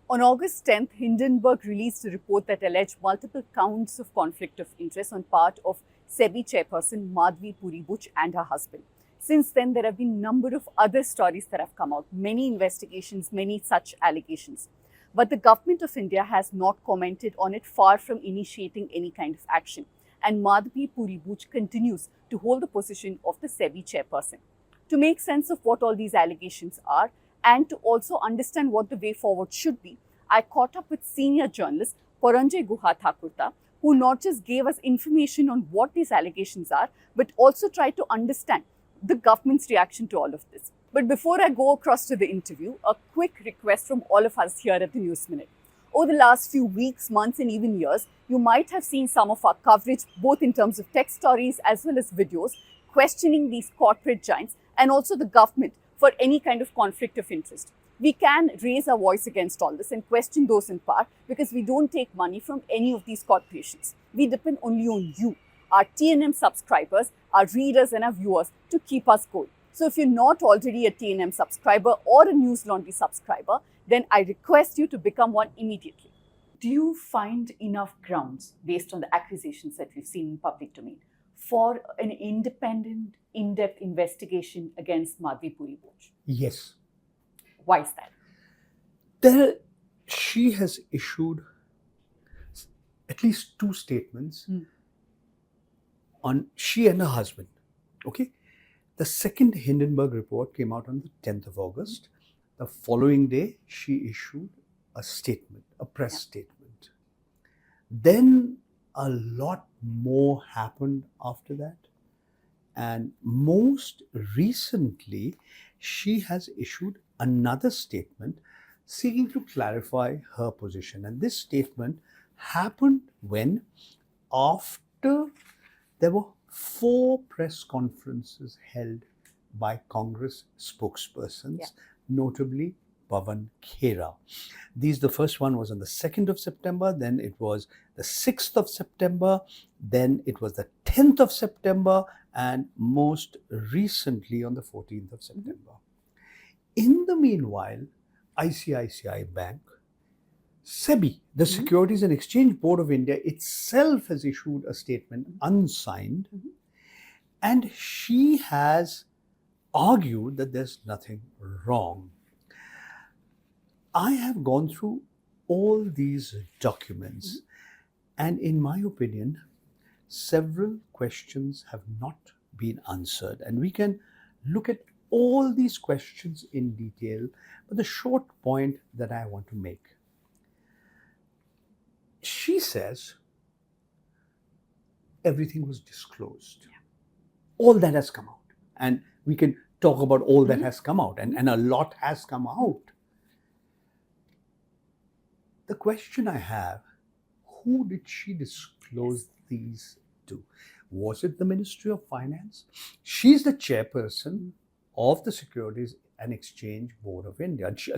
On August 10th, Hindenburg released a report that alleged multiple counts of conflict of interest on part of SEBI chairperson Madhabi Puri Buch and her husband. Since then, there have been a number of other stories that have come out, many investigations, many such allegations. But the government of India has not commented on it, far from initiating any kind of action. And Madhabi Puri Buch continues to hold the position of the SEBI chairperson. To make sense of what all these allegations are, and to also understand what the way forward should be, I caught up with senior journalist Paranjoy Guha Thakurta, who not just gave us information on what these allegations are, but also tried to understand the government's reaction to all of this. But before I go across to the interview, a quick request from all of us here at the News Minute. Over the last few weeks, months, and even years, you might have seen some of our coverage, both in terms of text stories as well as videos, questioning these corporate giants and also the government for any kind of conflict of interest. We can raise our voice against all this and question those in power because we don't take money from any of these corporations. We depend only on you, our TNM subscribers, our readers and our viewers to keep us going. So if you're not already a TNM subscriber or a News Laundry subscriber, then I request you to become one immediately. Do you find enough grounds, based on the accusations that we've seen in public domain, for an independent, in-depth investigation against Madhabi Puri Buch? Yes. Why is that? She has issued at least two statements on she and her husband. Okay. The second Hindenburg report came out on the 10th of August. The following day, she issued a statement, a press statement. Then a lot more happened after that. And most recently, she has issued another statement seeking to clarify her position. And this statement happened when, after there were 4 press conferences held by Congress spokespersons, notably Pavan Khera. The first one was on the 2nd of September, then it was the 6th of September, then it was the 10th of September, and most recently on the 14th of September. In the meanwhile, ICICI Bank, SEBI, the Securities and Exchange Board of India itself has issued a statement unsigned, and she has argued that there's nothing wrong. I have gone through all these documents, and in my opinion, several questions have not been answered. And we can look at all these questions in detail, but the short point that I want to make. She says everything was disclosed. All that has come out. And we can talk about all that has come out, and a lot has come out. The question I have, who did she disclose these to? Was it the Ministry of Finance? She's the chairperson of the Securities and Exchange Board of India. She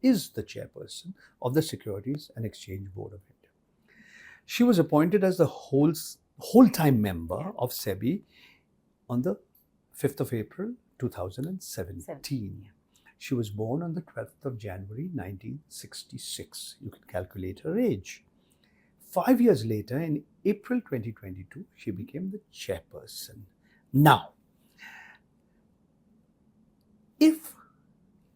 is the chairperson of the Securities and Exchange Board of India. She was appointed as the whole-time member of SEBI on the 5th of April 2017. She was born on the 12th of January 1966. You can calculate her age. 5 years later, in April 2022, she became the chairperson. Now, if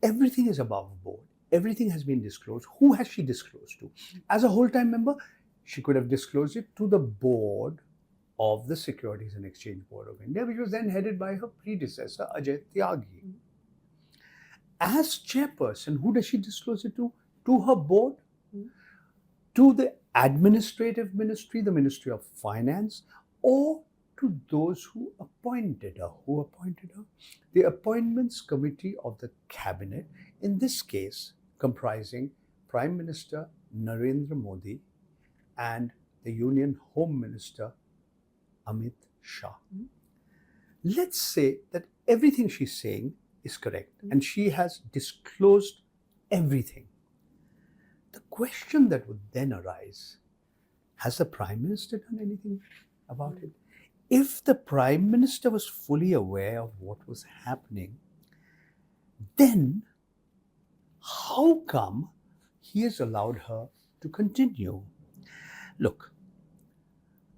everything is above board, everything has been disclosed, who has she disclosed to? As a whole-time member, she could have disclosed it to the board of the Securities and Exchange Board of India, which was then headed by her predecessor, Ajay Tyagi. As chairperson, who does she disclose it to? To her board, to the administrative ministry, the Ministry of Finance, or to those who appointed her. Who appointed her? The Appointments Committee of the Cabinet, in this case comprising Prime Minister Narendra Modi and the Union Home Minister Amit Shah. Let's say that everything she's saying is correct and she has disclosed everything. The question that would then arise, has the Prime Minister done anything about it? If the Prime Minister was fully aware of what was happening, then how come he has allowed her to continue. Look,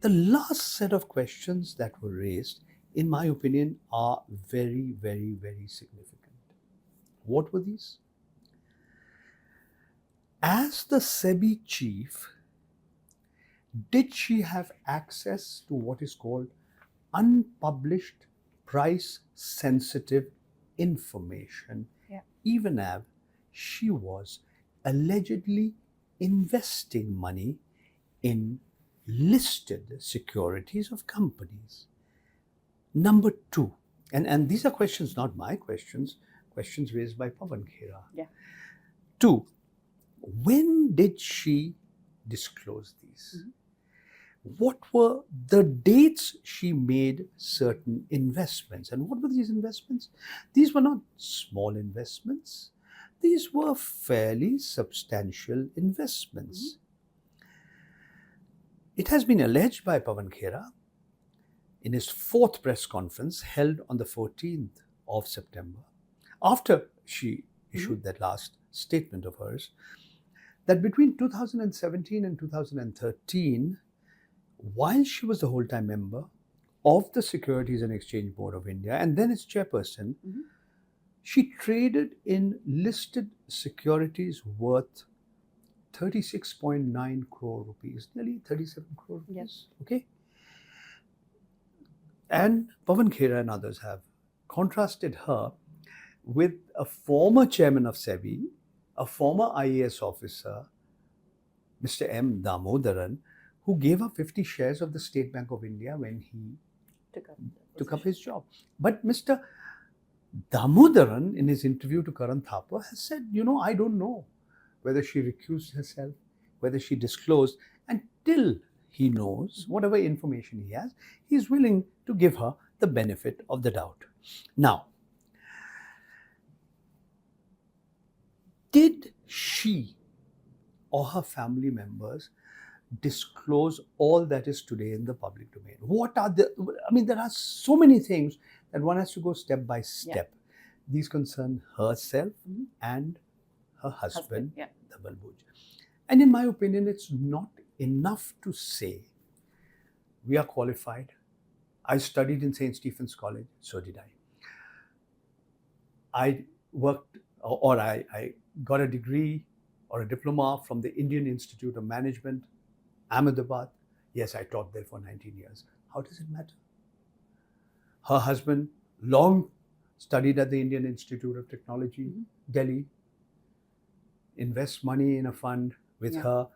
the last set of questions that were raised, in my opinion, are very, very, very significant. What were these? As the SEBI chief, did she have access to what is called unpublished price sensitive information, even as she was allegedly investing money in listed securities of companies? Number two, and these are questions, not my questions, questions raised by Pavan Khera. Yeah. Two, when did she disclose these? Mm-hmm. What were the dates she made certain investments? And what were these investments? These were not small investments. These were fairly substantial investments. Mm-hmm. It has been alleged by Pavan Khera in his fourth press conference held on the 14th of September, after she issued that last statement of hers, that between 2017 and 2013, while she was the whole-time member of the Securities and Exchange Board of India and then its chairperson, she traded in listed securities worth 36.9 crore rupees, nearly 37 crore rupees. Yes. Okay. And Pavan Khera and others have contrasted her with a former chairman of SEBI, a former IAS officer, Mr. M. Damodaran, who gave up 50 shares of the State Bank of India when he took up his job. But Mr. Damodaran, in his interview to Karan Thapar, has said, I don't know whether she recused herself, whether she disclosed, until he knows whatever information he has, he's willing to give her the benefit of the doubt. Now, did she or her family members disclose all that is today in the public domain? There are so many things that one has to go step by step. Yeah. These concern herself and her husband, Madhabi Buch. And in my opinion, it's not enough to say, we are qualified. I studied in St. Stephen's College, so did I. I worked, or I got a degree or a diploma from the Indian Institute of Management, Ahmedabad. Yes, I taught there for 19 years. How does it matter? Her husband long studied at the Indian Institute of Technology, Delhi, invests money in a fund with her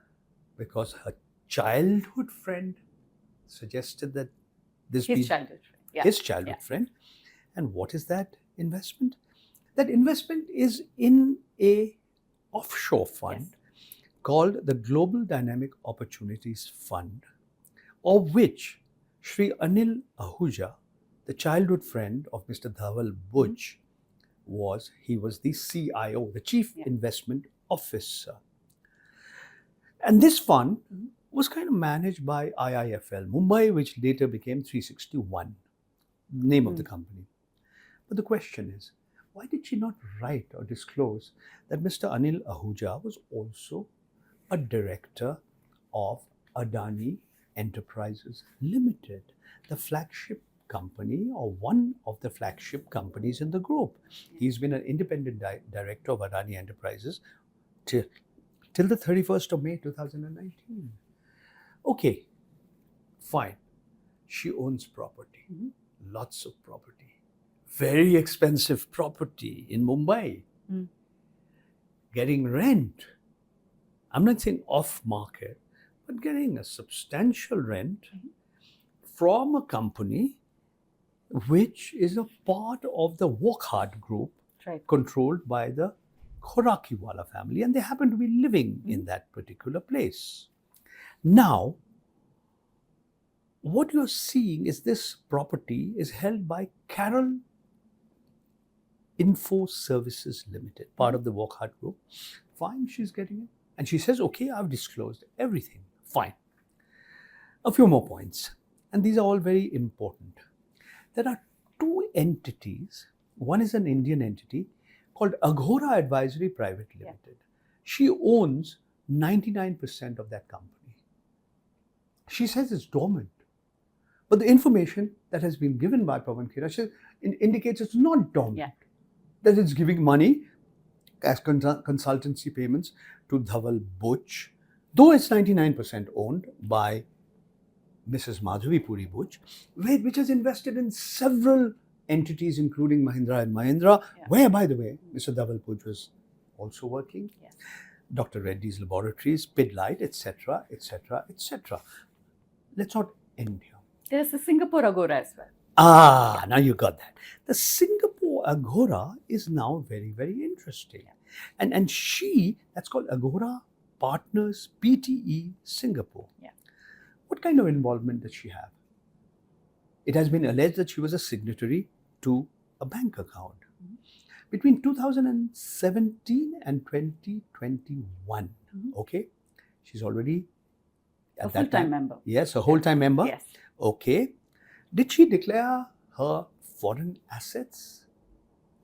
because her childhood friend suggested that this be his childhood friend. And what is that investment? That investment is in a offshore fund called the Global Dynamic Opportunities Fund, of which Shri Anil Ahuja, the childhood friend of Mr. Dhaval Buch, was the CIO, the Chief Investment Officer. And this fund was kind of managed by IIFL Mumbai, which later became 361, name of the company. But the question is, why did she not write or disclose that Mr. Anil Ahuja was also a director of Adani Enterprises Limited, the flagship company or one of the flagship companies in the group? He's been an independent director of Adani Enterprises till the 31st of May 2019. Okay, fine. She owns property, lots of property. Very expensive property in Mumbai. Getting rent. I'm not saying off market, but getting a substantial rent from a company which is a part of the Wokhart group, controlled by the Khorakiwala family, and they happen to be living in that particular place. Now, what you're seeing is this property is held by Carol Info Services Limited, part of the Wokhart group. Fine, she's getting it. And she says, okay, I've disclosed everything. Fine. A few more points. And these are all very important. There are two entities. One is an Indian entity called Aghora Advisory Private Limited. She owns 99% of that company. She says it's dormant. But the information that has been given by Pawan Khera indicates it's not dormant. Yeah. That it's giving money as consultancy payments to Dhaval Buch, though it's 99% owned by Mrs. Madhabi Puri Buch, which has invested in several entities, including Mahindra and Mahindra, where, by the way, Mr. Dhaval Buch was also working. Yes. Dr. Reddy's Laboratories, Pidlite, etc., etc., etc. Let's not end here. There's the Singapore Agora as well. Ah, now you got that. The Singapore Agora is now very, very interesting. And that's called Agora Partners Pte Singapore. Yeah. What kind of involvement does she have? It has been alleged that she was a signatory to a bank account. Between 2017 and 2021, okay? She's already a full-time member. Yes, a whole-time member. Yes. Okay. Did she declare her foreign assets?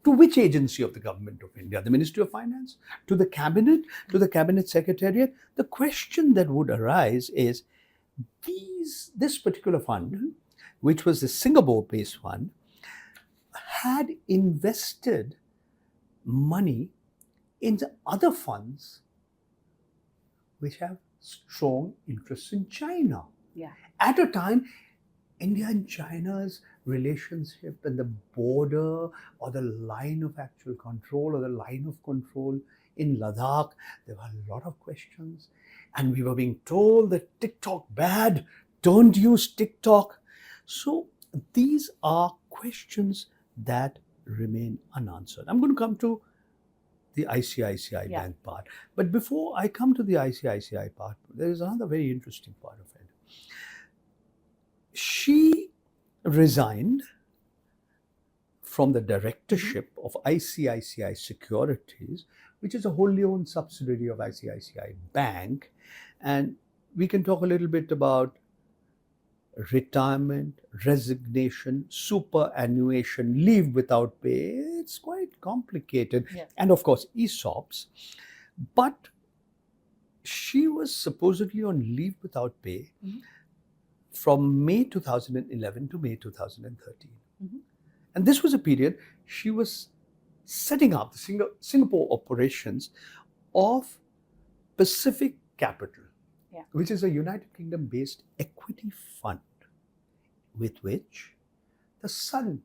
To which agency of the government of India? The Ministry of Finance? To the Cabinet? To the Cabinet Secretariat? The question that would arise is, this particular fund, which was the Singapore-based fund, had invested money in the other funds which have strong interests in China. Yeah. At a time, India and China's relationship and the border or the line of actual control or the line of control in Ladakh, there were a lot of questions. And we were being told that TikTok bad, don't use TikTok. So these are questions that remain unanswered. I'm going to come to the ICICI Bank part. But before I come to the ICICI part, there is another very interesting part of it. She resigned from the directorship of ICICI Securities, which is a wholly owned subsidiary of ICICI Bank. And we can talk a little bit about retirement, resignation, superannuation, leave without pay. It's quite complicated. Yes. And of course, ESOPs. But she was supposedly on leave without pay from May 2011 to May 2013. And this was a period she was setting up the Singapore operations of Pacific Capital, which is a United Kingdom-based equity fund with which the son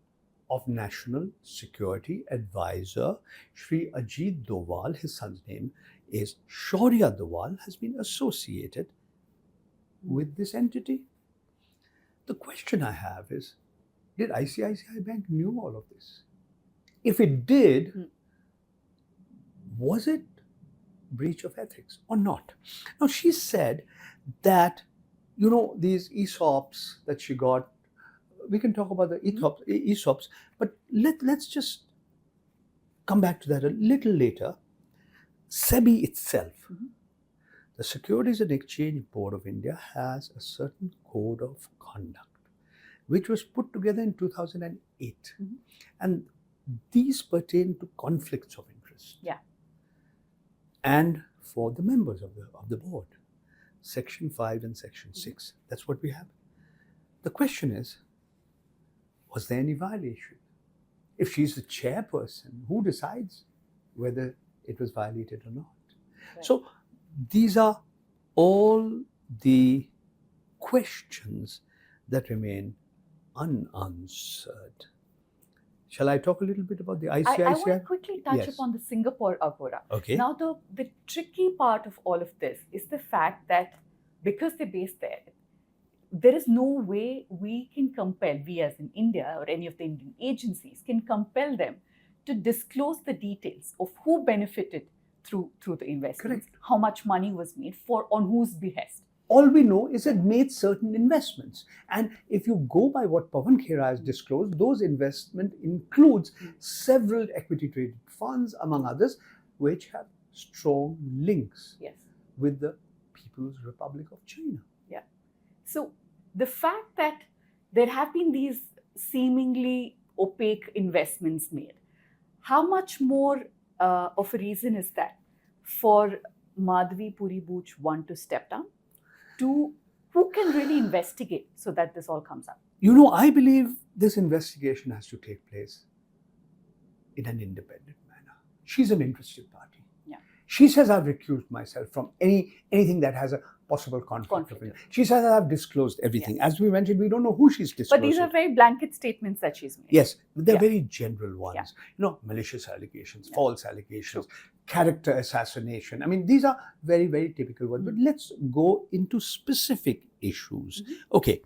of National Security Advisor Shri Ajit Doval, his son's name is Shaurya Doval, has been associated with this entity. The question I have is, did ICICI Bank knew all of this? If it did, was it breach of ethics or not? Now, she said that, these ESOPs that she got, we can talk about the ESOPs, but let's just come back to that a little later. SEBI itself, the Securities and Exchange Board of India, has a certain code of conduct, which was put together in 2008. And these pertain to conflicts of interest. Yeah. And for the members of the board, Section 5 and Section 6. That's what we have. The question is, was there any violation? If she's the chairperson, who decides whether it was violated or not? Right. So these are all the questions that remain unanswered. Shall I talk a little bit about the ICICI? I want to quickly touch upon the Singapore Agora. Okay. Now, the tricky part of all of this is the fact that because they're based there is no way we can compel, we as in India or any of the Indian agencies can compel them to disclose the details of who benefited through the investments, how much money was made on whose behest. All we know is it made certain investments. And if you go by what Pawan Khera has disclosed, those investment includes several equity traded funds, among others, which have strong links with the People's Republic of China. Yeah. So the fact that there have been these seemingly opaque investments made, how much more of a reason is that for Madhabi Puri Buch, one, to step down? Two, who can really investigate so that this all comes out? You know, I believe this investigation has to take place in an independent manner. She's an interested party. Yeah. She says, I've recused myself from anything that has a possible conflict of interest. She says, I've disclosed everything. Yes. As we mentioned, we don't know who she's disclosed. But these are very blanket statements that she's made. Yes, they're Yeah. very general ones. Yeah. You know, malicious allegations, Yeah. false allegations, character assassination. I mean, these are very, very typical ones. But let's go into specific issues. Okay.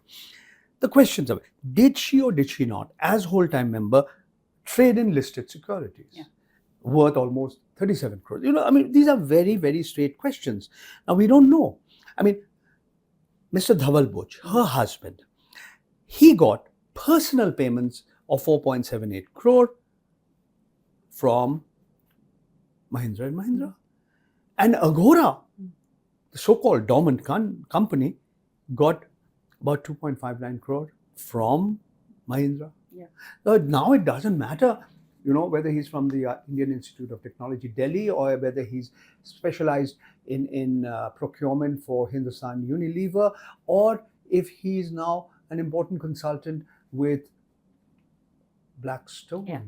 The questions are, did she or did she not, as whole-time member, trade in listed securities? Yeah. Worth almost 37 crores. You know, I mean, these are very, very straight questions. Now, we don't know. I mean, Mr. Dhaval Buch, her husband, he got personal payments of 4.78 crore from Mahindra & Mahindra. And Agora, the so-called dormant company, got about 2.59 crore from Mahindra. Yeah. Now it doesn't matter, you know, whether he's from the Indian Institute of Technology, Delhi, or whether he's specialized in procurement for Hindustan Unilever, or if he's now an important consultant with Blackstone. Yeah.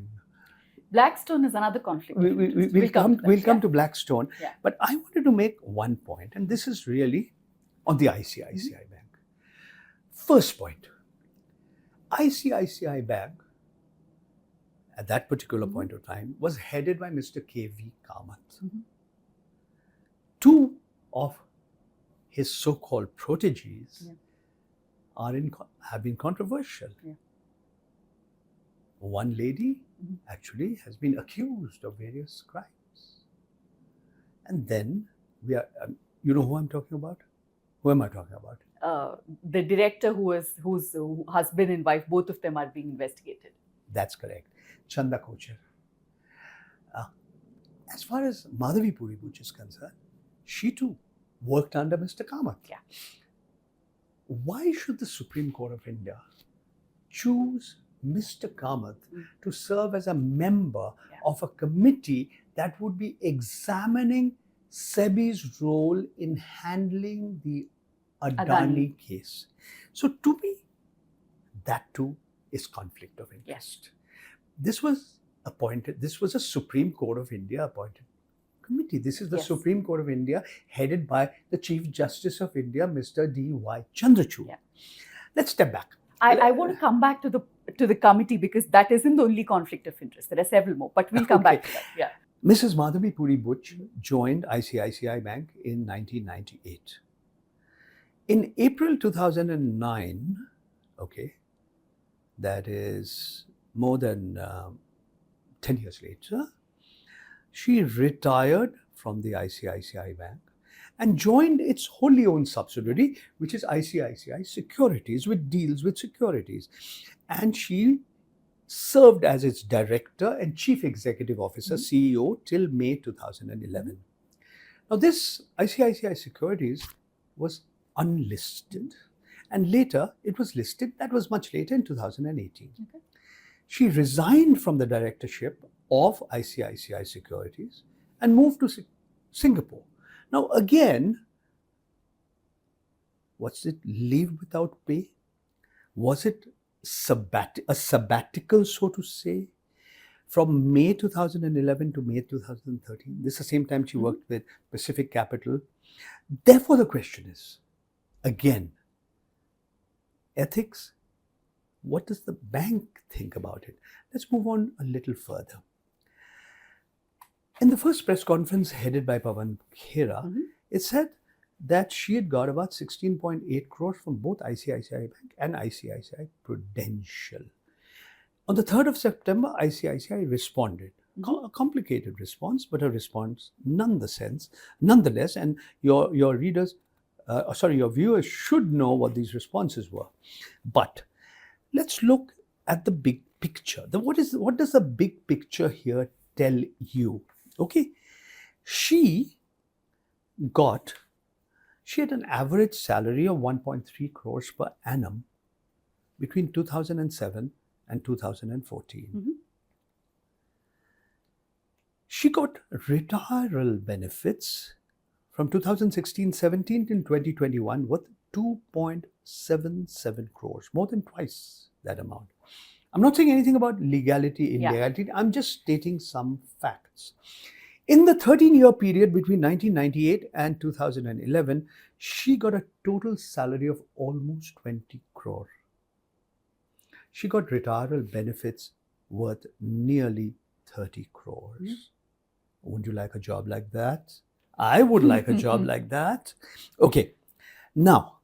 Blackstone is another conflict. We'll come to Blackstone. Yeah. But I wanted to make one point, and this is really on the ICICI Bank. First point, ICICI Bank at that particular point of time was headed by Mr. K.V. Kamath. Two of his so-called proteges have been controversial. Yeah. One lady actually has been accused of various crimes. And then we are, you know who I'm talking about? Who am I talking about? The director whose husband and wife, both of them are being investigated. That's correct. Chanda Kochar. As far as Madhabi Puri Buch is concerned, she too worked under Mr. Kamath. Yeah. Why should the Supreme Court of India choose Mr. Kamath to serve as a member of a committee that would be examining SEBI's role in handling the Adani case? So to me, that too is conflict of interest. Yes. This was a Supreme Court of India appointed committee. This is the Supreme Court of India headed by the Chief Justice of India, Mr. D.Y. Chandrachud. Yeah. Let's step back. I want to come back to the committee because that isn't the only conflict of interest. There are several more, but we'll come back to that. Yeah. Mrs. Madhabi Puri Buch joined ICICI Bank in 1998. In April 2009, that is more than 10 years later, she retired from the ICICI Bank and joined its wholly owned subsidiary, which is ICICI Securities, which deals with securities. And she served as its director and chief executive officer, CEO, till May 2011. Now, this ICICI Securities was unlisted, and later it was listed. That was much later in 2018. Okay. She resigned from the directorship of ICICI Securities and moved to Singapore. Now, again, what's it, leave without pay? Was it a sabbatical, so to say, from May 2011 to May 2013? This is the same time she worked with Pacific Capital. Therefore, the question is, again, ethics, what does the bank think about it? Let's move on a little further. In the first press conference headed by Pawan Khera, it said that she had got about 16.8 crores from both ICICI Bank and ICICI Prudential. On the 3rd of September, ICICI responded. A complicated response, but a response nonetheless, and your readers, your viewers should know what these responses were. But let's look at the big picture. What does the big picture here tell you? Okay, she had an average salary of 1.3 crores per annum between 2007 and 2014. She got retirement benefits from 2016-17 to 2021 worth 2.77 crores, more than twice that amount. I'm not saying anything about legality, illegality. I'm just stating some facts. In the 13-year period between 1998 and 2011, she got a total salary of almost 20 crore. She got retirement benefits worth nearly 30 crores. Would you like a job like that? I would like a job like that. Okay. Now,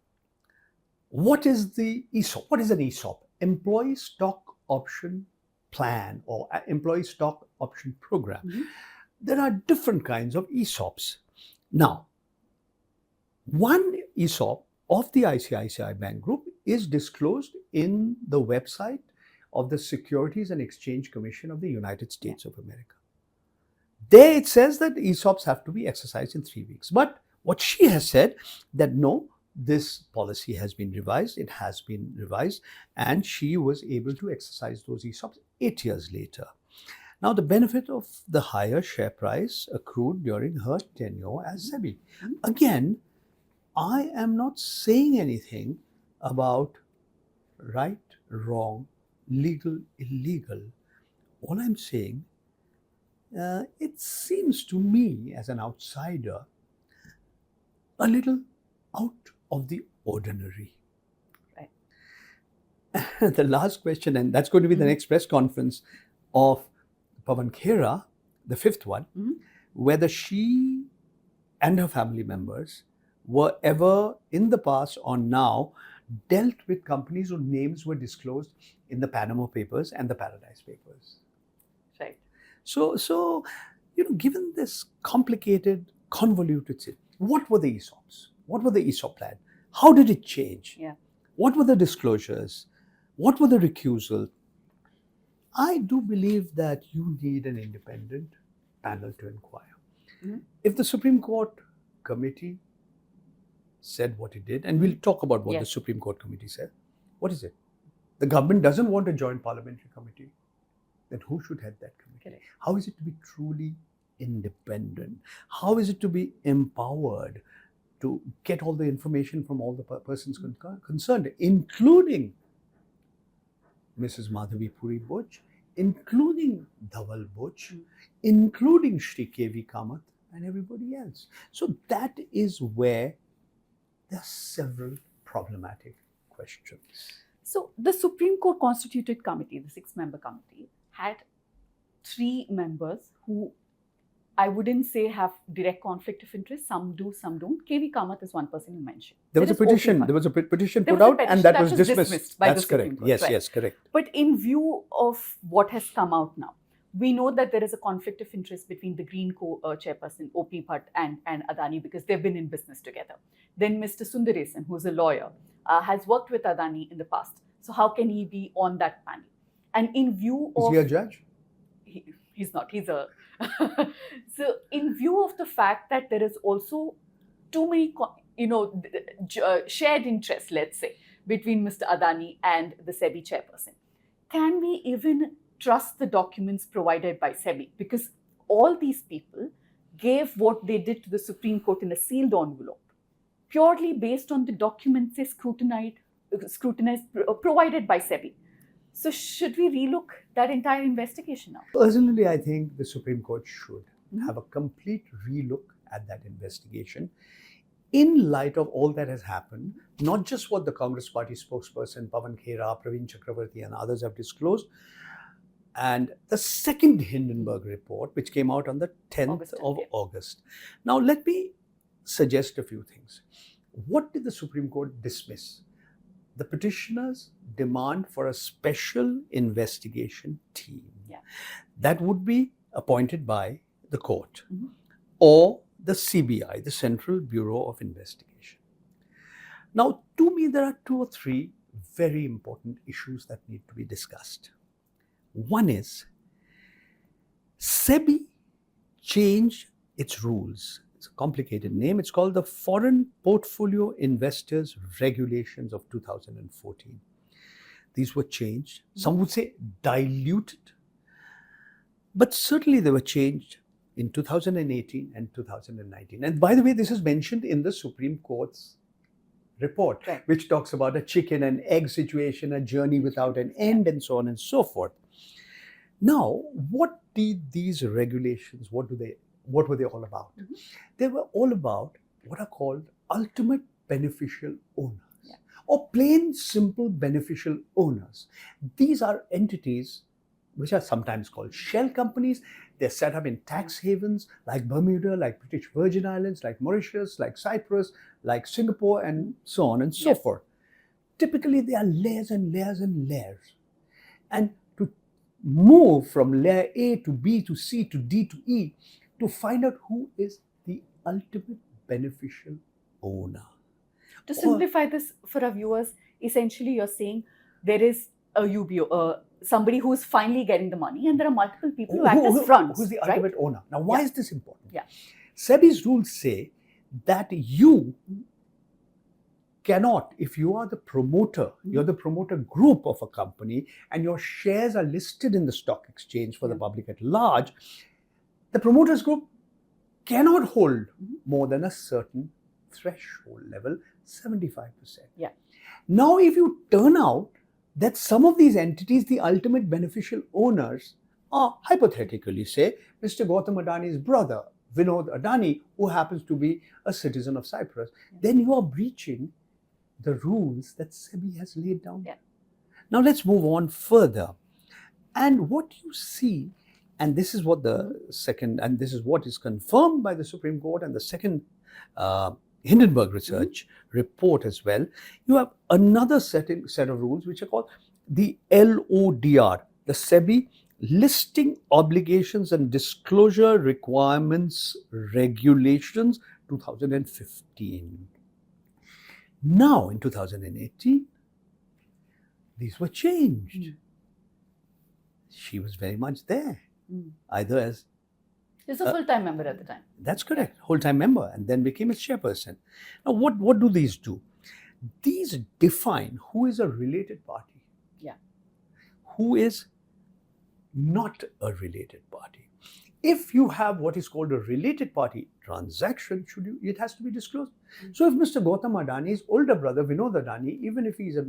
what is the ESOP? What is an ESOP? Employee Stock Option Plan or Employee Stock Option Program. There are different kinds of ESOPs. Now, one ESOP of the ICICI Bank Group is disclosed in the website of the Securities and Exchange Commission of the United States of America. There it says that ESOPs have to be exercised in 3 weeks. But what she has said that no, this policy has been revised, it has been revised, and she was able to exercise those ESOPs 8 years later. Now, the benefit of the higher share price accrued during her tenure as SEBI. Again, I am not saying anything about right, wrong, legal, illegal. All I'm saying, it seems to me as an outsider a little out of the ordinary. Right. The last question, and that's going to be the next press conference of Pavan Khera, the fifth one, whether she and her family members were ever in the past or now dealt with companies whose names were disclosed in the Panama Papers and the Paradise Papers. Right. So given this complicated, convoluted situation, what were the ESOPs? What were the ESOP plan? How did it change? Yeah. What were the disclosures? What were the recusals? I do believe that you need an independent panel to inquire. If the Supreme Court committee said what it did, and we'll talk about what the Supreme Court committee said, what is it? The government doesn't want a joint parliamentary committee. Then who should head that committee? Correct. How is it to be truly independent? How is it to be empowered to get all the information from all the persons concerned, including Mrs. Madhabi Puri Buch, including Dhaval Buch, including Shri K.V. Kamath and everybody else. So that is where there are several problematic questions. So the Supreme Court constituted committee, the 6-member committee, had 3 members who I wouldn't say have direct conflict of interest. Some do, some don't. K.V. Kamath is one person you mentioned. There was a petition put out and that was dismissed. By That's the Supreme correct. Court, Yes, right. yes, correct. But in view of what has come out now, we know that there is a conflict of interest between the Green chairperson, O.P. Bhatt and Adani because they've been in business together. Then Mr. Sundaresan, who's a lawyer, has worked with Adani in the past. So how can he be on that panel? And in view of... Is he a judge? He's not. He's a... So in view of the fact that there is also too many, shared interests, let's say, between Mr. Adani and the SEBI chairperson, can we even trust the documents provided by SEBI? Because all these people gave what they did to the Supreme Court in a sealed envelope, purely based on the documents they scrutinized provided by SEBI. So should we relook that entire investigation now? Personally, I think the Supreme Court should have a complete relook at that investigation in light of all that has happened, not just what the Congress Party spokesperson Pavan Khera, Praveen Chakravarti and others have disclosed, and the second Hindenburg report, which came out on the 10th of August. Now, let me suggest a few things. What did the Supreme Court dismiss? The petitioner's demand for a special investigation team that would be appointed by the court or the CBI, the Central Bureau of Investigation. Now, to me, there are 2 or 3 very important issues that need to be discussed. One is SEBI changed its rules. It's a complicated name. It's called the Foreign Portfolio Investors Regulations of 2014. These were changed. Some would say diluted. But certainly they were changed in 2018 and 2019. And by the way, this is mentioned in the Supreme Court's report, Right. which talks about a chicken and egg situation, a journey without an end, and so on and so forth. Now, what did these regulations, what were they all about? Mhm. They were all about what are called ultimate beneficial owners, Yeah. or plain simple beneficial owners. These are entities which are sometimes called shell companies. They're set up in tax havens like Bermuda, like British Virgin Islands, like Mauritius, like Cyprus, like Singapore, and so on and so Yes. forth. Typically, there are layers and layers and layers. And to move from layer A to B to C to D to E, to find out who is the ultimate beneficial owner. To simplify this for our viewers, essentially you're saying there is a UBO, somebody who is finally getting the money, and there are multiple people who act as fronts. Who's the right? ultimate owner? Now, why Yeah. is this important? Yeah. SEBI's rules say that you cannot, if you are the promoter, you're the promoter group of a company, and your shares are listed in the stock exchange for the public at large, the promoters group cannot hold more than a certain threshold level, 75%. Yeah. Now, if you turn out that some of these entities, the ultimate beneficial owners, are hypothetically, say, Mr. Gautam Adani's brother, Vinod Adani, who happens to be a citizen of Cyprus, then you are breaching the rules that SEBI has laid down. Yeah. Now, let's move on further. And what you see, and this is what the second, and this is what is confirmed by the Supreme Court and the second Hindenburg Research report as well, you have another set of rules which are called the LODR, the SEBI Listing Obligations and Disclosure Requirements Regulations 2015. Now, in 2018, these were changed. She was very much there, either as She's a full-time member at the time. That's correct. Whole-time member, and then became a chairperson. Now, what do these do? These define who is a related party. Yeah. Who is not a related party. If you have what is called a related party transaction, it has to be disclosed. So if Mr. Gautam Adani's older brother, Vinod Adani, even if he's a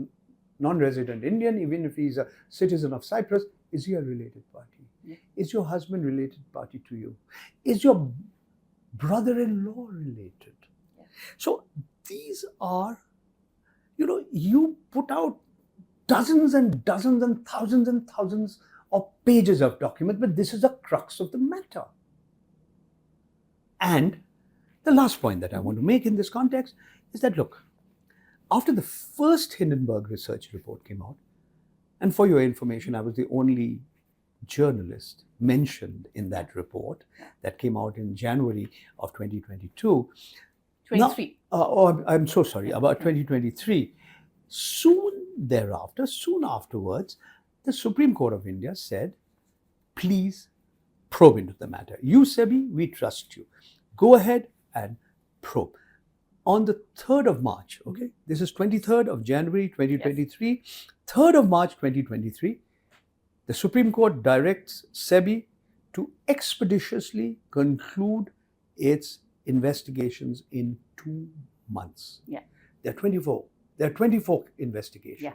non-resident Indian, even if he's a citizen of Cyprus, is he a related party? Yeah. Is your husband related party to you? Is your brother-in-law related? Yeah. So these are, you put out dozens and dozens and thousands of pages of documents, but this is the crux of the matter. And the last point that I want to make in this context is that, look, after the first Hindenburg Research report came out, and for your information, I was the only journalist mentioned in that report that came out in January of 2022. 23. I'm so sorry, about 2023. Soon afterwards, the Supreme Court of India said, please probe into the matter. You, SEBI, we trust you. Go ahead and probe. On the 3rd of March, okay, this is 23rd of January 2023, 3rd of March 2023, the Supreme Court directs SEBI to expeditiously conclude its investigations in 2 months. Yeah. There are 24 investigations. Yeah.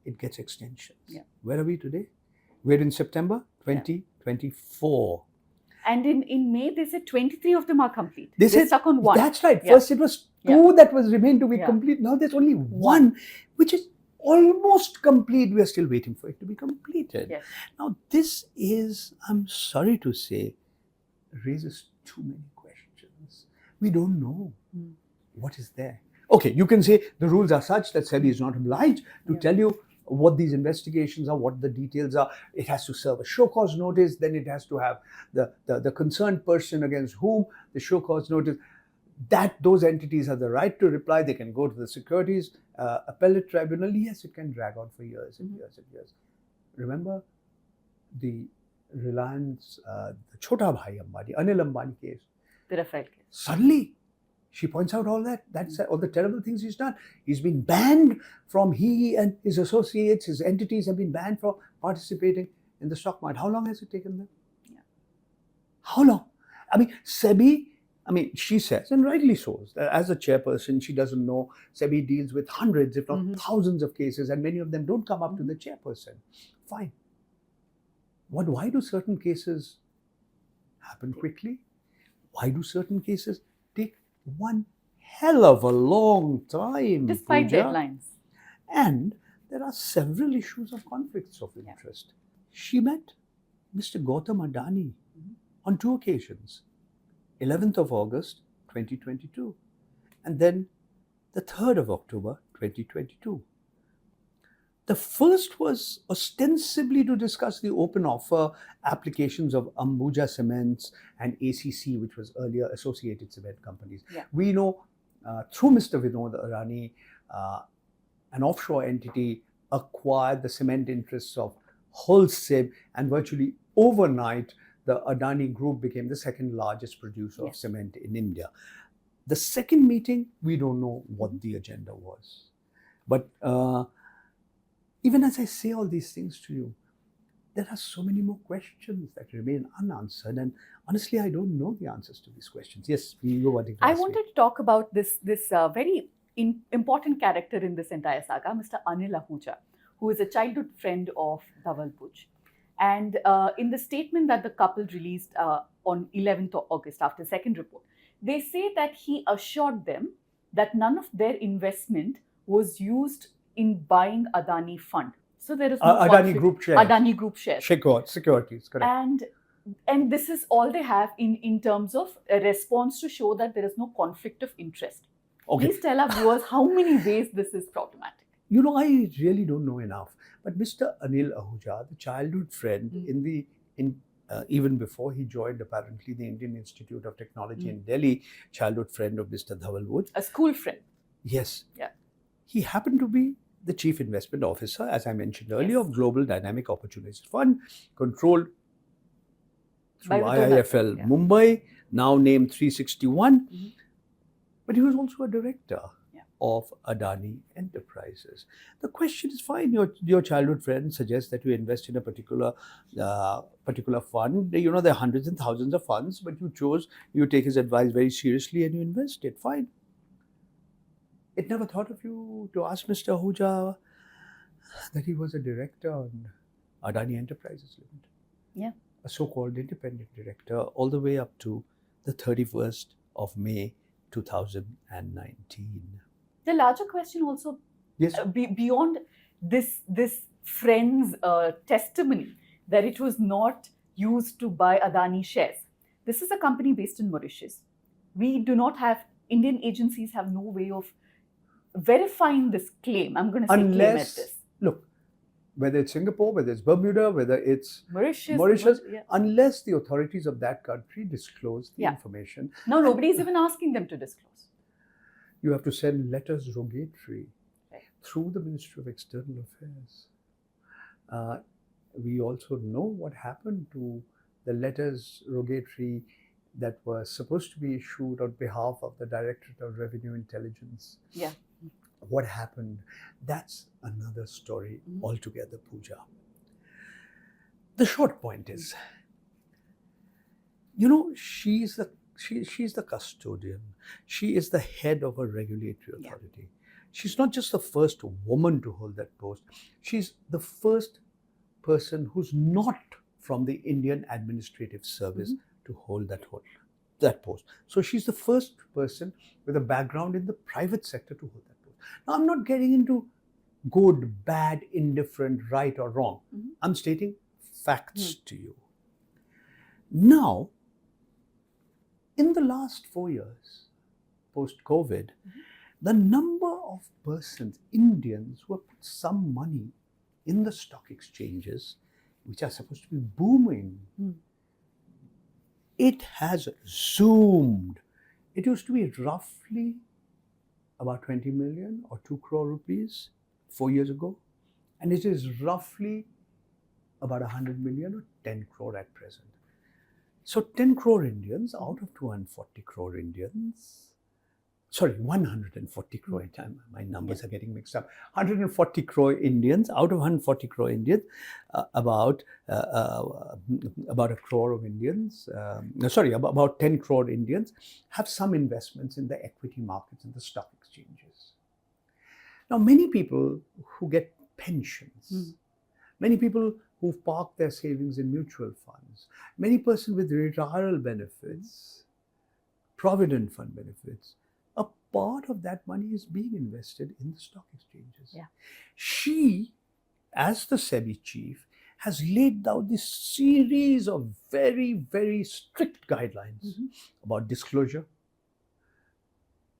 It gets extensions. Yeah. Where are we today? We're in September 2024. And in May, they said 23 of them are complete. They They're said, stuck on one. That's right. Yeah. First it was 2 that was remained to be complete. Now there's only 1, which is almost complete. We are still waiting for it to be completed. Yes. Now this is, I'm sorry to say, raises too many questions. We don't know what is there. Okay, you can say the rules are such that SEBI is not obliged to tell you what these investigations are, what the details are. It has to serve a show cause notice, then it has to have the concerned person against whom the show cause notice, that those entities have the right to reply. They can go to the Securities Appellate Tribunal. Yes, it can drag on for years and years and years. Remember the Reliance, the Chota Bhai Ambani, Anil Ambani case. The Rafale case. Suddenly, she points out all that. That's all the terrible things he's done. He's been banned from, he and his associates, his entities have been banned from participating in the stock market. How long has it taken them? How long? I mean, SEBI, she says, and rightly so, as a chairperson, she doesn't know SEBI deals with hundreds, if not thousands of cases, and many of them don't come up to the chairperson. Fine. Why do certain cases happen quickly? Why do certain cases take one hell of a long time? Despite Pooja? deadlines. And there are several issues of conflicts of interest. She met Mr. Gautam Adani on 2 occasions, 11th of August 2022 and then the 3rd of October 2022. The first was ostensibly to discuss the open offer applications of Ambuja Cements and ACC, which was earlier Associated Cement Companies. We know through Mr. Vinod Adani, an offshore entity acquired the cement interests of Wholesale, and virtually overnight, the Adani Group became the second largest producer of cement in India. The second meeting, we don't know what the agenda was. But even as I say all these things to you, there are so many more questions that remain unanswered. And honestly, I don't know the answers to these questions. Yes, you were wanting to I ask wanted me. to talk about this very important character in this entire saga, Mr. Anil Ahuja, who is a childhood friend of Dhaval Buch. And in the statement that the couple released on 11th of August after the second report, they say that he assured them that none of their investment was used in buying Adani fund. So there is no Adani Group shares. Adani Group shares. Securities, correct. And this is all they have in terms of a response to show that there is no conflict of interest. Okay. Please tell our viewers how many ways this is problematic. You know, I really don't know enough. But Mr. Anil Ahuja, the childhood friend, even before he joined apparently the Indian Institute of Technology in Delhi, childhood friend of Mr. Dhaval Buch. A school friend. Yes. Yeah. He happened to be the chief investment officer, as I mentioned earlier, of Global Dynamic Opportunities Fund, controlled through IIFL Mumbai, now named 361. But he was also a director of Adani Enterprises. The question is fine. Your childhood friend suggests that you invest in a particular fund. You know, there are hundreds and thousands of funds, but you take his advice very seriously and you invest it. Fine. It never thought of you to ask Mr. Ahuja that he was a director on Adani Enterprises Limited. Yeah. A so-called independent director all the way up to the 31st of May 2019. The larger question also, beyond this friend's testimony that it was not used to buy Adani shares. This is a company based in Mauritius. We do not have, Indian agencies have no way of verifying this claim. I'm going to say claim at this. Look, whether it's Singapore, whether it's Bermuda, whether it's Mauritius, unless the authorities of that country disclose the information. No, nobody is even asking them to disclose. You have to send letters rogatory through the Ministry of External Affairs. We also know what happened to the letters rogatory that were supposed to be issued on behalf of the Directorate of Revenue Intelligence. Yeah. What happened? That's another story altogether, Pooja. The short point is, you know, she's the custodian. She is the head of a regulatory authority. She's not just the first woman to hold that post. She's the first person who's not from the Indian Administrative Service to hold that post. So she's the first person with a background in the private sector to hold that post. Now, I'm not getting into good, bad, indifferent, right or wrong. I'm stating facts to you. Now, in the last 4 years, post-COVID, the number of persons, Indians, who have put some money in the stock exchanges, which are supposed to be booming, it has zoomed. It used to be roughly about 20 million or 2 crore rupees 4 years ago, and it is roughly about 100 million or 10 crore at present. So 10 crore Indians out of 240 crore Indians. sorry, 140 crore, my numbers are getting mixed up, 140 crore Indians, out of 140 crore Indians, about a crore of Indians, about 10 crore Indians have some investments in the equity markets and the stock exchanges. Now, many people who get pensions, many people who've parked their savings in mutual funds, many persons with retirement benefits, provident fund benefits, a part of that money is being invested in the stock exchanges. Yeah. She, as the SEBI chief, has laid down this series of very, very strict guidelines about disclosure,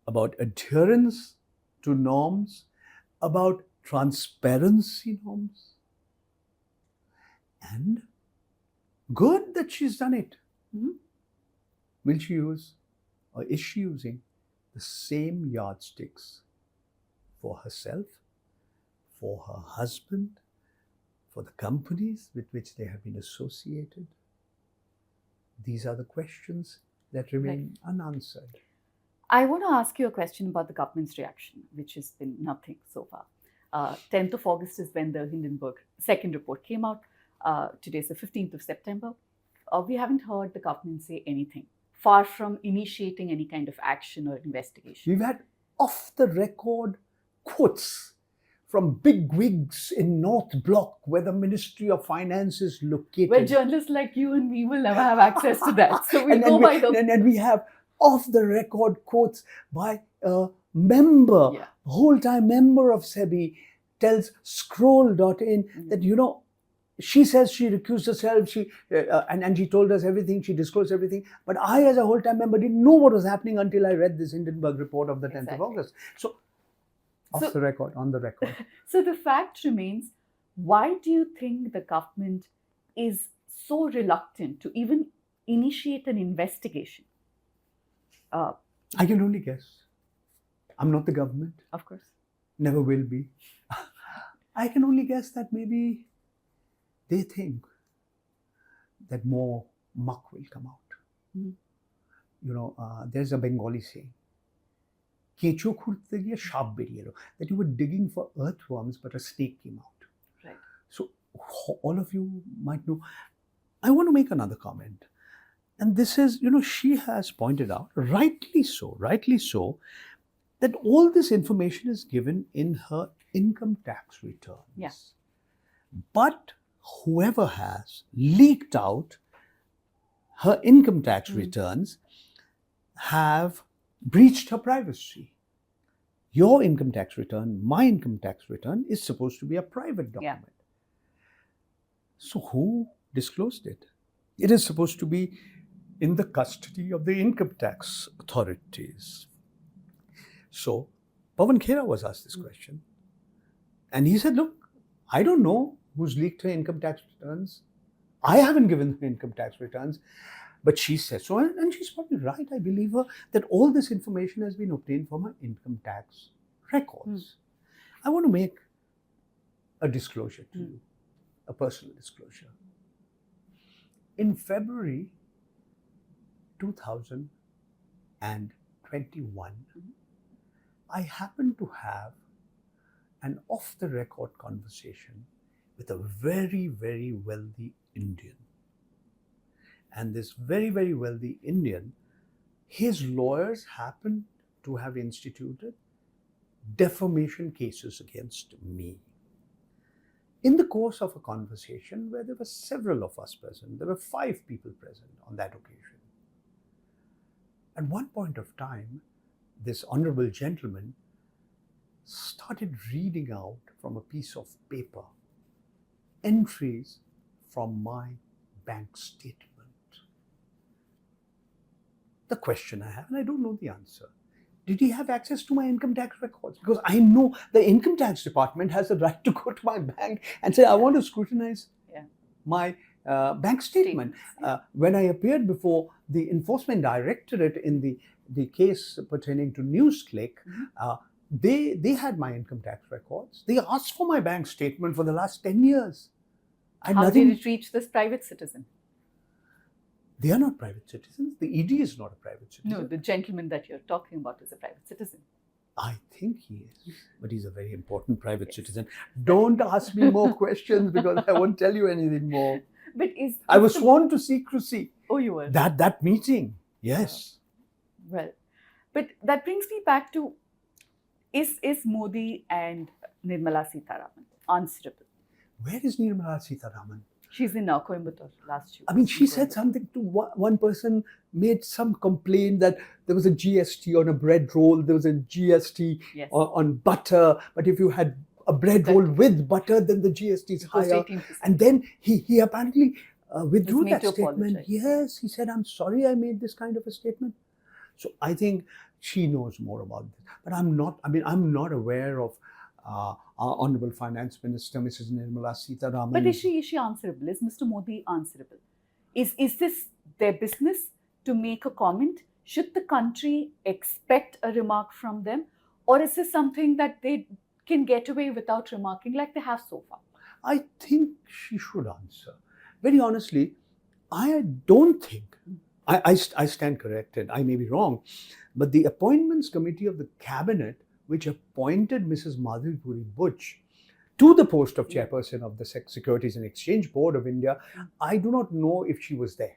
about adherence to norms, about transparency norms. And good that she's done it. Will she use, or is she using, the same yardsticks for herself, for her husband, for the companies with which they have been associated? These are the questions that remain unanswered. I want to ask you a question about the government's reaction, which has been nothing so far. 10th of August is when the Hindenburg second report came out. Today's the 15th of September. We haven't heard the government say anything, far from initiating any kind of action or investigation. We've had off-the-record quotes from big wigs in North Block, where the Ministry of Finance is located. Where journalists like you and me will never have access to that. So we go by the... And we have off-the-record quotes by a member, whole-time member of SEBI, tells scroll.in that, she says she recused herself, and she told us everything, she disclosed everything. But I, as a whole-time member, didn't know what was happening until I read this Hindenburg report of the 10th of August. So, off the record, on the record. So the fact remains, why do you think the government is so reluctant to even initiate an investigation? I can only guess. I'm not the government. Of course. Never will be. I can only guess that maybe they think that more muck will come out. There's a Bengali saying, Kecho khurte giye shap beriye elo, that you were digging for earthworms, but a snake came out. Right. So all of you might know. I want to make another comment. And this is, she has pointed out, rightly so, that all this information is given in her income tax returns. Yes. But whoever has leaked out her income tax returns have breached her privacy. Your income tax return, my income tax return, is supposed to be a private document. So who disclosed it? It is supposed to be in the custody of the income tax authorities. So Pawan Khera was asked this question. And he said, look, I don't know who's leaked her income tax returns. I haven't given her income tax returns. But she says so, and she's probably right. I believe her that all this information has been obtained from her income tax records. I want to make a disclosure to you, a personal disclosure. In February 2021, I happened to have an off-the-record conversation with a very, very wealthy Indian. And this very, very wealthy Indian, his lawyers happened to have instituted defamation cases against me. In the course of a conversation where there were several of us present, there were 5 people present on that occasion. At one point of time, this honorable gentleman started reading out from a piece of paper entries from my bank statement. The question I have, and I don't know the answer, did he have access to my income tax records? Because I know the income tax department has the right to go to my bank and say, I want to scrutinize my bank statement. When I appeared before the enforcement directorate in the case pertaining to NewsClick, they had my income tax records. They asked for my bank statement for the last 10 years. How did it reach this private citizen? They are not private citizens. The ED is not a private citizen. No, the gentleman that you're talking about is a private citizen. I think he is, but he's a very important private citizen. Don't ask me more questions because I won't tell you anything more. But I was sworn to secrecy. Oh, you were? That meeting, yes. Well, but that brings me back to, is Modi and Nirmala Sitharaman answerable? Where is Nirmala Sitharaman? She's in Coimbatore last year. I mean, she said something to one person, made some complaint that there was a GST on a bread roll, there was a GST on butter, but if you had a bread roll with butter, then the GST is higher. 18%. And then he apparently withdrew that statement. Apologize. Yes, he said, I'm sorry I made this kind of a statement. So I think she knows more about this. But I'm not aware of our Honorable Finance Minister, Mrs. Nirmala Sitharaman. But is she answerable? Is Mr. Modi answerable? Is this their business to make a comment? Should the country expect a remark from them? Or is this something that they can get away without remarking like they have so far? I think she should answer. Very honestly, I don't think, I stand corrected, I may be wrong, but the Appointments Committee of the Cabinet, which appointed Mrs. Madhabi Puri Buch to the post of chairperson of the Securities and Exchange Board of India, I do not know if she was there.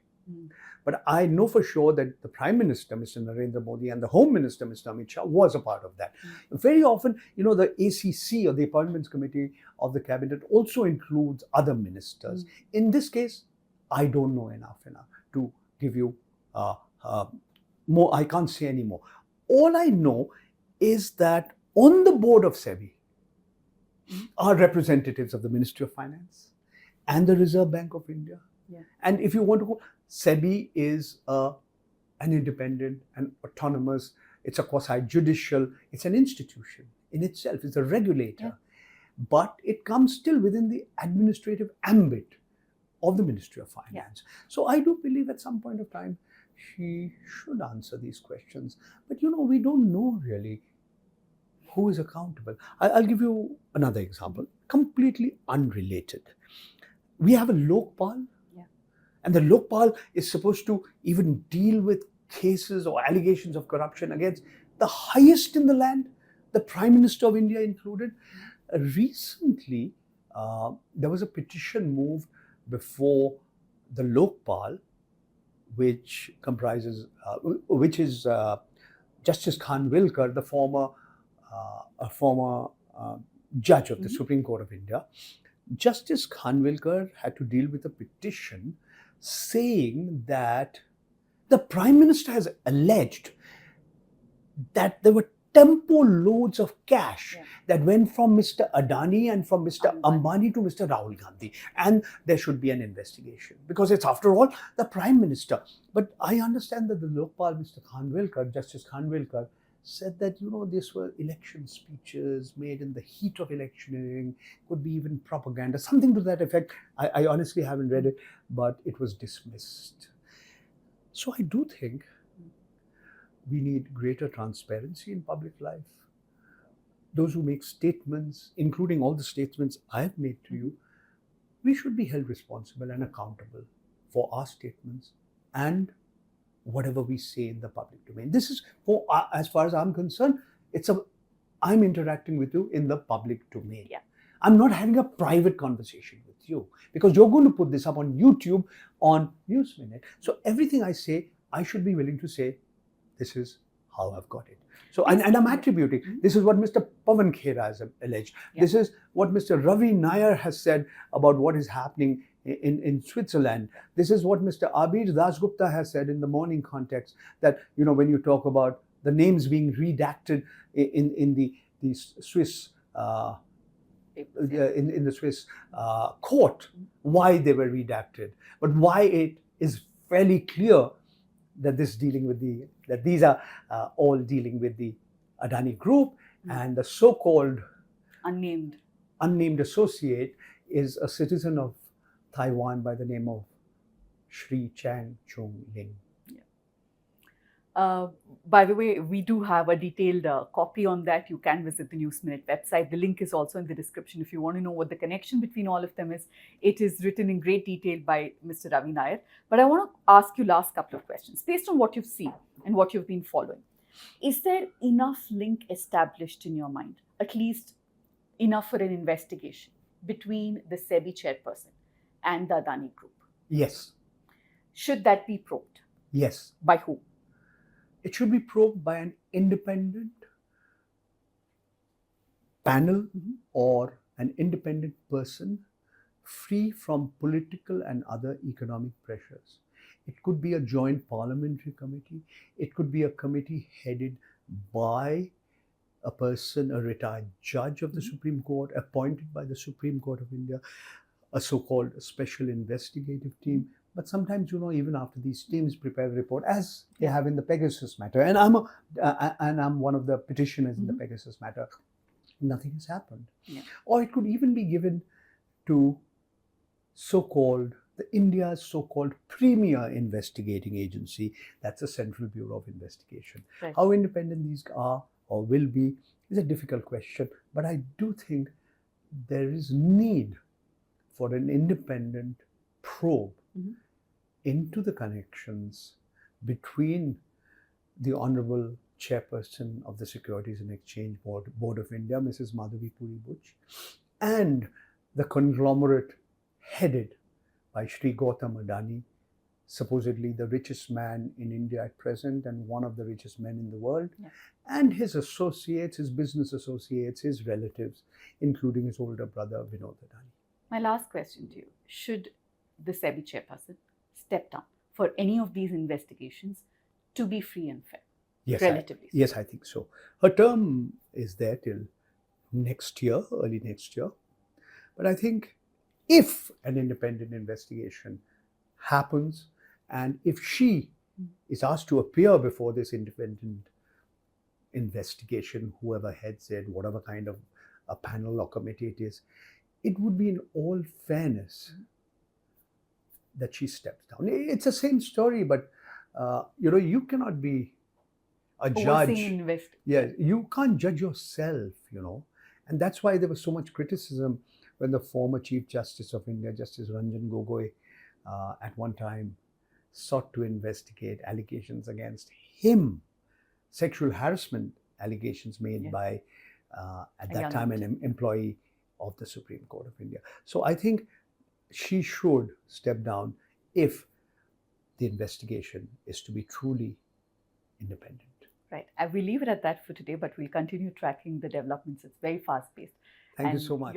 But I know for sure that the Prime Minister, Mr. Narendra Modi, and the Home Minister, Mr. Amit Shah, was a part of that. Very often, the ACC, or the Appointments Committee of the Cabinet, also includes other ministers. In this case, I don't know enough to give you more. I can't say any more. All I know is that on the board of SEBI are representatives of the Ministry of Finance and the Reserve Bank of India. And if you want to go, SEBI is an independent and autonomous, it's a quasi-judicial, it's an institution in itself, it's a regulator. But it comes still within the administrative ambit of the Ministry of Finance. So I do believe at some point of time, she should answer these questions. But we don't know really who is accountable. I'll give you another example, completely unrelated. We have a Lokpal, and the Lokpal is supposed to even deal with cases or allegations of corruption against the highest in the land, the Prime Minister of India included. Recently, there was a petition moved before the Lokpal, which is Justice Khanwilkar, the former judge of the Supreme Court of India. Justice Khanwilkar had to deal with a petition saying that the Prime Minister has alleged that there were tempo loads of cash that went from Mr. Adani and from Mr. Ambani to Mr. Rahul Gandhi, and there should be an investigation because it's, after all, the Prime Minister. But I understand that the Lokpal, Mr. Khanwilkar, Justice Khanwilkar, said that, these were election speeches made in the heat of electioneering, could be even propaganda, something to that effect. I honestly haven't read it, but it was dismissed. So I do think we need greater transparency in public life. Those who make statements, including all the statements I have made to you, we should be held responsible and accountable for our statements and whatever we say in the public domain. This is, as far as I'm concerned, I'm interacting with you in the public domain. I'm not having a private conversation with you because you're going to put this up on YouTube, on News Minute. So everything I say, I should be willing to say, this is how I've got it. So, and I'm attributing, this is what Mr. Pavan Khera has alleged. This is what Mr. Ravi Nair has said about what is happening in Switzerland. This is what Mr. Abir Dasgupta has said in the morning context, that, when you talk about the names being redacted in the Swiss in the Swiss court, why they were redacted, but why it is fairly clear that these are all dealing with the Adani group, and the so-called unnamed associate is a citizen of Taiwan by the name of Shri Chang Chung Ling. By the way, we do have a detailed copy on that. You can visit the News Minute website. The link is also in the description if you want to know what the connection between all of them is. It is written in great detail by Mr. Ravi Nair. But I want to ask you last couple of questions. Based on what you've seen and what you've been following, is there enough link established in your mind, at least enough for an investigation between the SEBI chairperson and the Adani group? Yes. Should that be probed? Yes. By whom? It should be probed by an independent panel or an independent person free from political and other economic pressures. It could be a joint parliamentary committee. It could be a committee headed by a person, a retired judge of the Supreme Court, appointed by the Supreme Court of India, a so-called special investigative team. But sometimes, even after these teams prepare a report, as they have in the Pegasus matter, and I'm one of the petitioners in the Pegasus matter, nothing has happened. Yeah. Or it could even be given to India's so-called premier investigating agency, that's the Central Bureau of Investigation. Right. How independent these are or will be is a difficult question, but I do think there is need for an independent probe into the connections between the Honorable Chairperson of the Securities and Exchange Board of India, Mrs. Madhabi Puri Buch, and the conglomerate headed by Shri Gautam Adani, supposedly the richest man in India at present and one of the richest men in the world, and his associates, his business associates, his relatives, including his older brother, Vinod Adani. My last question to you, should the SEBI chairperson step down for any of these investigations to be free and fair? Yes, relatively. Yes, I think so. Her term is there till next year, early next year. But I think if an independent investigation happens and if she is asked to appear before this independent investigation, whoever heads it, whatever kind of a panel or committee it is, it would be in all fairness that she steps down. It's the same story, but you cannot be a judge. Yeah, you can't judge yourself, and that's why there was so much criticism when the former Chief Justice of India, Justice Ranjan Gogoi, at one time sought to investigate allegations against him, sexual harassment allegations made by, at that time, an employee of the Supreme Court of India. So I think she should step down if the investigation is to be truly independent. Right. I will leave it at that for today, but we'll continue tracking the developments. It's very fast-paced. Thank you so much.